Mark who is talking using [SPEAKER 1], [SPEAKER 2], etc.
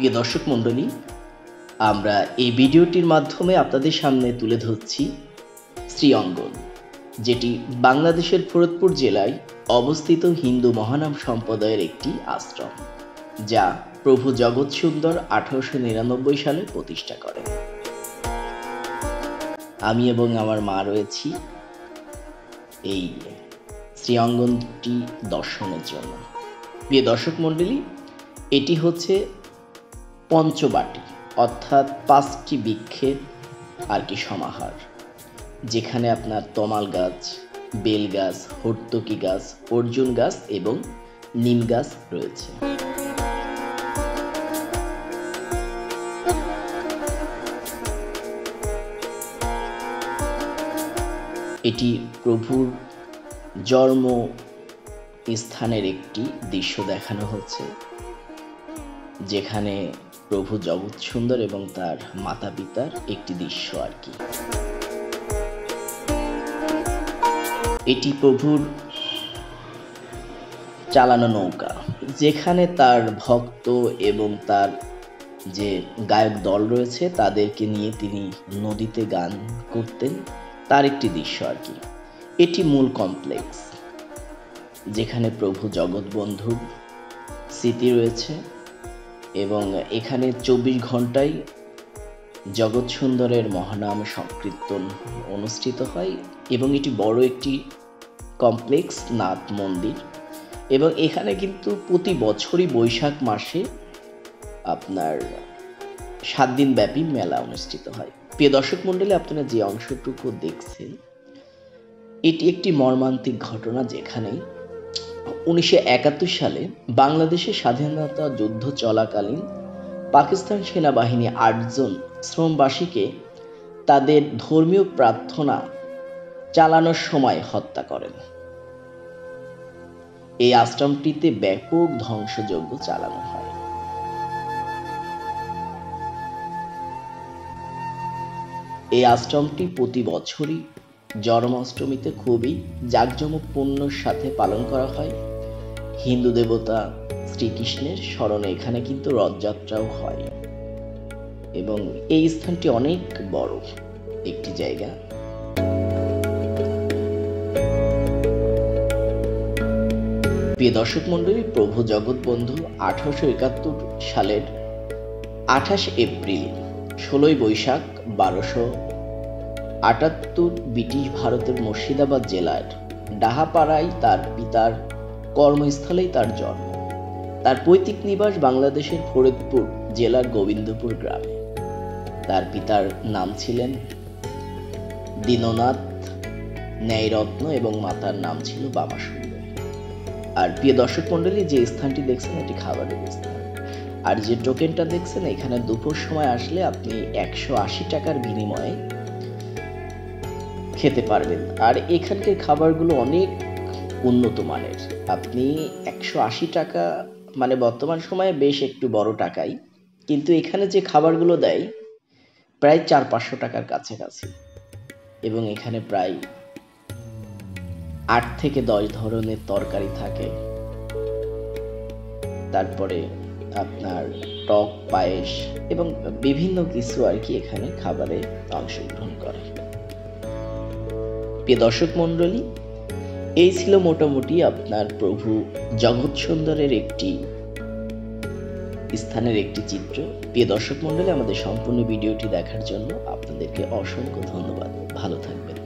[SPEAKER 1] প্রিয় দর্শক মণ্ডলী, আমরা এই ভিডিওটির মাধ্যমে আপনাদের সামনে তুলে ধরছি শ্রী অঙ্গন, যেটি বাংলাদেশের ফরিদপুর জেলায় অবস্থিত হিন্দু মহানাম সম্প্রদায়ের একটি আশ্রম, যা প্রভু জগৎ সুন্দর 1899 সালে প্রতিষ্ঠা করেন। আমি এবং আমার মা রয়েছি এই শ্রী অঙ্গনটি দর্শনের জন্য। প্রিয় দর্শক মণ্ডলী, এটি হচ্ছে পঞ্চবাটি, অর্থাৎ 5টি বৃক্ষের সমাহার, যেখানে আপনার তমাল গাছ, বেল গাছ, হর্তকি গাছ, অর্জুন গাছ এবং নিম গাছ রয়েছে। এটি প্রভুর জন্ম স্থানের একটি দৃশ্য দেখানো হচ্ছে, যেখানে প্রভু জগৎ সুন্দর এবং তার মাতা পিতার একটি দৃশ্য আর কি। এটি প্রভুর চালানো নৌকা, যেখানে তার ভক্ত এবং তার যে গায়ক দল রয়েছে তাদেরকে নিয়ে তিনি নদীতে গান করতেন, তার একটি দৃশ্য আর কি। এটি মূল কমপ্লেক্স, যেখানে প্রভু জগৎবন্ধুর স্মৃতি রয়েছে এবং এখানে 24 ঘন্টায় জগৎ সুন্দরের মহানাম সংকীর্তন অনুষ্ঠিত হয় এবং এটি বড় একটি কমপ্লেক্স নাথ মন্দির, এবং এখানে কিন্তু প্রতি বছরই বৈশাখ মাসে আপনার 7 দিন ব্যাপী মেলা অনুষ্ঠিত হয়। প্রিয় দর্শক মণ্ডলী, আপনারা যে অংশটুকু দেখছেন এটি একটি মর্মান্তিক ঘটনা, যেখানে 1971 সালে বাংলাদেশের স্বাধীনতা যুদ্ধ চলাকালীন পাকিস্তান সেনাবাহিনী 8 জন শ্রমবাসীকে তাদের ধর্মীয় প্রার্থনা চালানোর সময় হত্যা করেন। এই আশ্রমটিতে ব্যাপক ধ্বংসযজ্ঞ চালানো হয়। এই আশ্রমটি প্রতি বছরই জন্মাষ্টমীতে খুবই জাঁকজমকপূর্ণর সাথে পালন করা হয়। হিন্দু দেবতা শ্রীকৃষ্ণের স্মরণে এখানে কিন্তু রথযাত্রাও হয় এবং এই স্থানটি অনেক বড় একটি জায়গা। প্রিয় দর্শক মণ্ডলী, প্রভু জগৎবন্ধু 1871 সালের 28 এপ্রিল 16 বৈশাখ 1278 ব্রিটিশ ভারতের মুর্শিদাবাদ জেলার ডাহাপাড়ায় তার পিতার কর্মস্থলেই তার জন্ম। তার পৈতৃক নিবাস বাংলাদেশের ফরিদপুর জেলার গোবিন্দপুর গ্রামে। তার পিতার নাম ছিলেন দীননাথ ন্যায়রত্ন এবং মাতার নাম ছিল বামা সুন্দরী। আর প্রিয় দর্শক মণ্ডলী, যে স্থানটি দেখছেন এটি খাবারের স্থান, আর যে টোকেনটা দেখছেন এখানে দুপুর সময় আসলে আপনি 180 টাকার বিনিময়ে খেতে পারবেন। আর এখানকার খাবারগুলো অনেক উন্নত মানের। আপনি 180 টাকা মানে বর্তমান সময়ে বেশ একটু বড় টাকাই, কিন্তু এখানে যে খাবারগুলো দেয় প্রায় 400-500 টাকার কাছাকাছি, এবং এখানে প্রায় 8 থেকে 10 ধরনের তরকারি থাকে। তারপরে আপনার টক, পায়েস এবং বিভিন্ন কিছু আর কি এখানে খাবারে অংশগ্রহণ করে। প্রিয় দর্শক মণ্ডলী, এই ছিল মোটামুটি আপনার প্রভু জগৎ সুন্দরের একটি স্থানের একটি চিত্র। প্রিয় দর্শক মণ্ডলী, আমাদের সম্পূর্ণ ভিডিওটি দেখার জন্য আপনাদেরকে অসংখ্য ধন্যবাদ। ভালো থাকবেন।